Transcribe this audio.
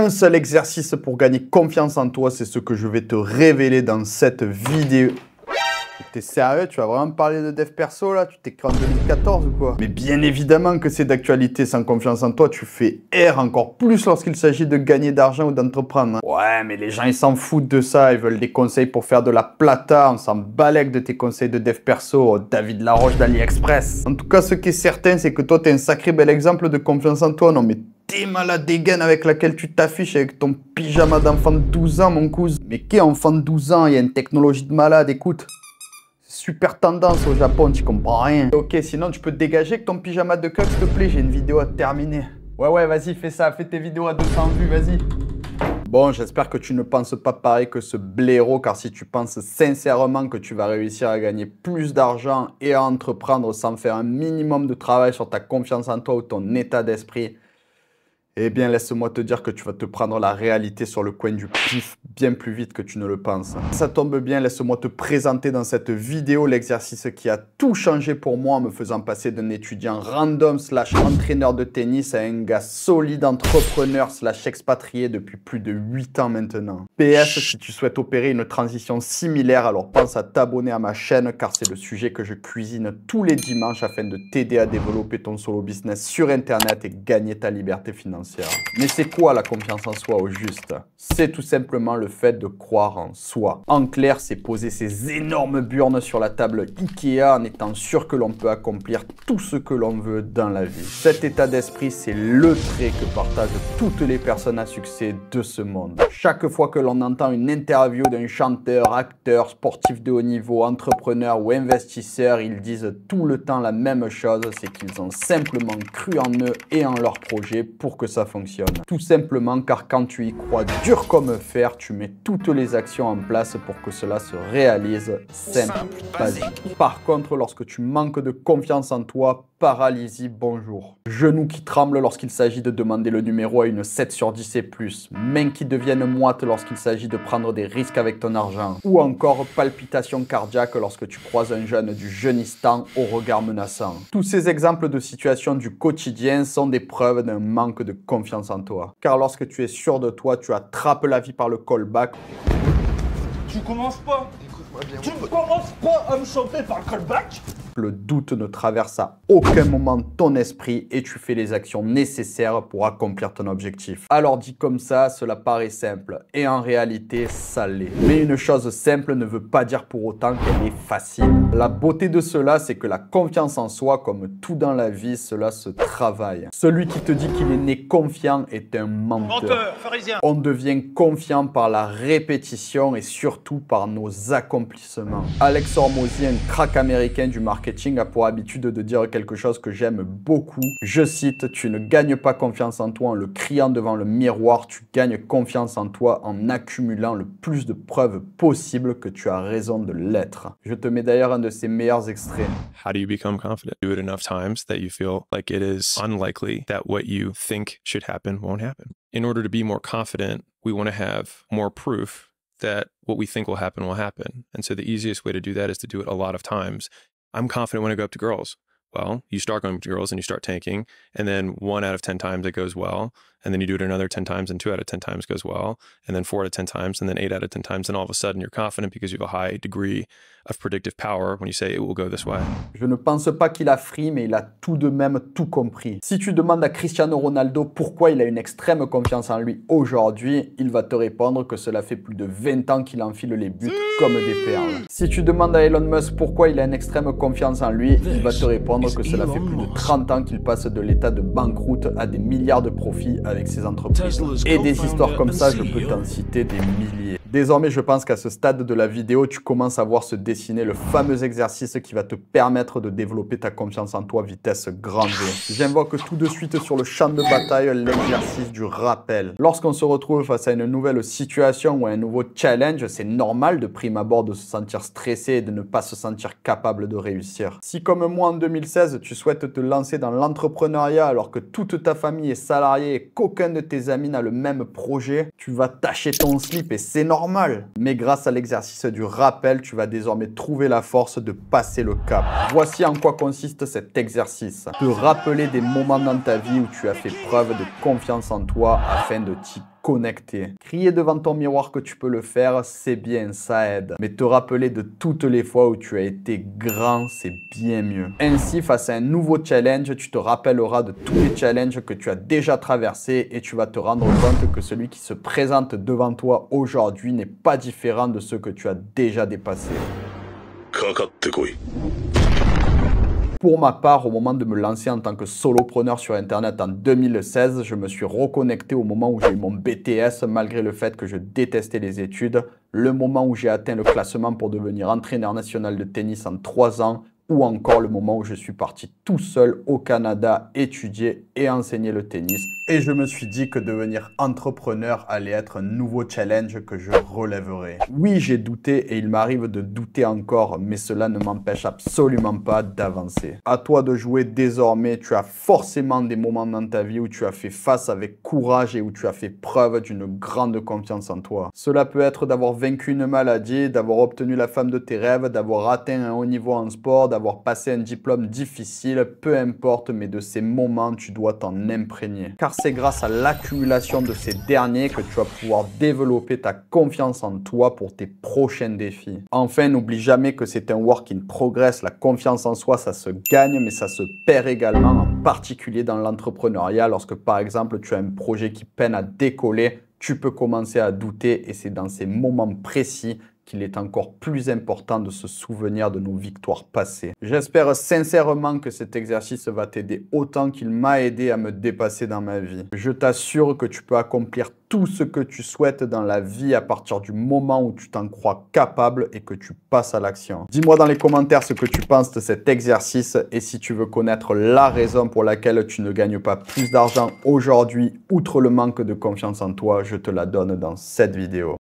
un seul exercice pour gagner confiance en toi, c'est ce que je vais te révéler dans cette vidéo. T'es sérieux? Tu vas vraiment parler de dev perso là? Tu t'es créé en 2014 ou quoi? Mais bien évidemment que c'est d'actualité. Sans confiance en toi, tu fais R encore plus lorsqu'il s'agit de gagner d'argent ou d'entreprendre. Ouais, mais les gens ils s'en foutent de ça. Ils veulent des conseils pour faire de la plata. On s'en balèque de tes conseils de dev perso. David Laroche d'AliExpress. En tout cas, ce qui est certain, c'est que toi t'es un sacré bel exemple de confiance en toi. Non mais t'es malade des gaines avec laquelle tu t'affiches avec ton pyjama d'enfant de 12 ans, mon cousin. Mais qu'est enfant de 12 ans? Il y a une technologie de malade, écoute. Super tendance au Japon, tu comprends rien. Ok, sinon tu peux te dégager avec ton pyjama de coq, s'il te plaît, j'ai une vidéo à terminer. Ouais, vas-y, fais ça, fais tes vidéos à 200 vues, vas-y. Bon, j'espère que tu ne penses pas pareil que ce blaireau, car si tu penses sincèrement que tu vas réussir à gagner plus d'argent et à entreprendre sans faire un minimum de travail sur ta confiance en toi ou ton état d'esprit, eh bien, laisse-moi te dire que tu vas te prendre la réalité sur le coin du pif bien plus vite que tu ne le penses. Ça tombe bien, laisse-moi te présenter dans cette vidéo l'exercice qui a tout changé pour moi en me faisant passer d'un étudiant random / entraîneur de tennis à un gars solide entrepreneur / expatrié depuis plus de 8 ans maintenant. PS, si tu souhaites opérer une transition similaire, alors pense à t'abonner à ma chaîne car c'est le sujet que je cuisine tous les dimanches afin de t'aider à développer ton solo business sur internet et gagner ta liberté financière. Mais c'est quoi la confiance en soi au juste? C'est tout simplement le fait de croire en soi. En clair, c'est poser ces énormes burnes sur la table Ikea en étant sûr que l'on peut accomplir tout ce que l'on veut dans la vie. Cet état d'esprit, c'est le trait que partagent toutes les personnes à succès de ce monde. Chaque fois que l'on entend une interview d'un chanteur, acteur, sportif de haut niveau, entrepreneur ou investisseur, ils disent tout le temps la même chose, c'est qu'ils ont simplement cru en eux et en leur projet pour que ça fonctionne. Tout simplement car quand tu y crois dur comme fer, tu mets toutes les actions en place pour que cela se réalise. Simple, basique. Par contre, lorsque tu manques de confiance en toi, paralysie, bonjour. Genoux qui tremblent lorsqu'il s'agit de demander le numéro à une 7 sur 10 et plus. Mains qui deviennent moites lorsqu'il s'agit de prendre des risques avec ton argent. Ou encore palpitations cardiaques lorsque tu croises un jeune du Jeunistan au regard menaçant. Tous ces exemples de situations du quotidien sont des preuves d'un manque de confiance en toi. Car lorsque tu es sûr de toi, tu attrapes la vie par le callback. Tu commences pas. Écoute-moi bien. Tu ne commences pas à me chanter par le callback. Le doute ne traverse à aucun moment ton esprit et tu fais les actions nécessaires pour accomplir ton objectif. Alors dit comme ça, cela paraît simple et en réalité, ça l'est. Mais une chose simple ne veut pas dire pour autant qu'elle est facile. La beauté de cela, c'est que la confiance en soi, comme tout dans la vie, cela se travaille. Celui qui te dit qu'il est né confiant est un menteur. Menteur, pharisien. On devient confiant par la répétition et surtout par nos accomplissements. Alex Hormozy, un crack américain du marketing, a pour habitude de dire quelque chose que j'aime beaucoup. Je cite, tu ne gagnes pas confiance en toi en le criant devant le miroir, tu gagnes confiance en toi en accumulant le plus de preuves possibles que tu as raison de l'être. Je te mets d'ailleurs un de ses meilleurs extraits. How do you become confident? Do it enough times that you feel like it is unlikely that what you think should happen won't happen. In order to be more confident, we want to have more proof that what we think will happen will happen. And so the easiest way to do that is to do it a lot of times. I'm confident when I go up to girls. Well, you start going up to girls and you start tanking, and then 1 out of 10 times it goes well, and then you do it another 10 times, and 2 out of 10 times goes well, and then 4 out of 10 times, and then 8 out of 10 times, and all of a sudden you're confident because you have a high degree of predictive power when you say it will go this way. Je ne pense pas qu'il a free, mais il a tout de même tout compris. Si tu demandes à Cristiano Ronaldo pourquoi il a une extrême confiance en lui aujourd'hui, il va te répondre que cela fait plus de 20 ans qu'il enfile les buts comme des perles. Si tu demandes à Elon Musk pourquoi il a une extrême confiance en lui, il va te répondre que cela fait plus de 30 ans qu'il passe de l'état de banqueroute à des milliards de profits avec ses entreprises. Et des histoires comme ça, je peux t'en citer des milliers. Désormais, je pense qu'à ce stade de la vidéo, tu commences à voir se dessiner le fameux exercice qui va te permettre de développer ta confiance en toi vitesse grand V. J'invoque tout de suite sur le champ de bataille l'exercice du rappel. Lorsqu'on se retrouve face à une nouvelle situation ou à un nouveau challenge, c'est normal de prime abord de se sentir stressé et de ne pas se sentir capable de réussir. Si comme moi en 2016, tu souhaites te lancer dans l'entrepreneuriat alors que toute ta famille est salariée et qu'aucun de tes amis n'a le même projet, tu vas tâcher ton slip et c'est normal. Mais grâce à l'exercice du rappel, tu vas désormais trouver la force de passer le cap. Voici en quoi consiste cet exercice. Te rappeler des moments dans ta vie où tu as fait preuve de confiance en toi afin de t'y connecté. Crier devant ton miroir que tu peux le faire, c'est bien, ça aide. Mais te rappeler de toutes les fois où tu as été grand, c'est bien mieux. Ainsi, face à un nouveau challenge, tu te rappelleras de tous les challenges que tu as déjà traversés et tu vas te rendre compte que celui qui se présente devant toi aujourd'hui n'est pas différent de ceux que tu as déjà dépassés. Pour ma part, au moment de me lancer en tant que solopreneur sur Internet en 2016, je me suis reconnecté au moment où j'ai eu mon BTS, malgré le fait que je détestais les études, le moment où j'ai atteint le classement pour devenir entraîneur national de tennis en 3 ans, ou encore le moment où je suis parti tout seul au Canada étudier et enseigner le tennis. Et je me suis dit que devenir entrepreneur allait être un nouveau challenge que je relèverais. Oui, j'ai douté et il m'arrive de douter encore, mais cela ne m'empêche absolument pas d'avancer. À toi de jouer désormais, tu as forcément des moments dans ta vie où tu as fait face avec courage et où tu as fait preuve d'une grande confiance en toi. Cela peut être d'avoir vaincu une maladie, d'avoir obtenu la femme de tes rêves, d'avoir atteint un haut niveau en sport, d'avoir passé un diplôme difficile, peu importe, mais de ces moments, tu dois t'en imprégner. Car c'est grâce à l'accumulation de ces derniers que tu vas pouvoir développer ta confiance en toi pour tes prochains défis. Enfin, n'oublie jamais que c'est un work in progress. La confiance en soi, ça se gagne, mais ça se perd également, en particulier dans l'entrepreneuriat. Lorsque, par exemple, tu as un projet qui peine à décoller, tu peux commencer à douter et c'est dans ces moments précis qu'il est encore plus important de se souvenir de nos victoires passées. J'espère sincèrement que cet exercice va t'aider autant qu'il m'a aidé à me dépasser dans ma vie. Je t'assure que tu peux accomplir tout ce que tu souhaites dans la vie à partir du moment où tu t'en crois capable et que tu passes à l'action. Dis-moi dans les commentaires ce que tu penses de cet exercice et si tu veux connaître la raison pour laquelle tu ne gagnes pas plus d'argent aujourd'hui, outre le manque de confiance en toi, je te la donne dans cette vidéo.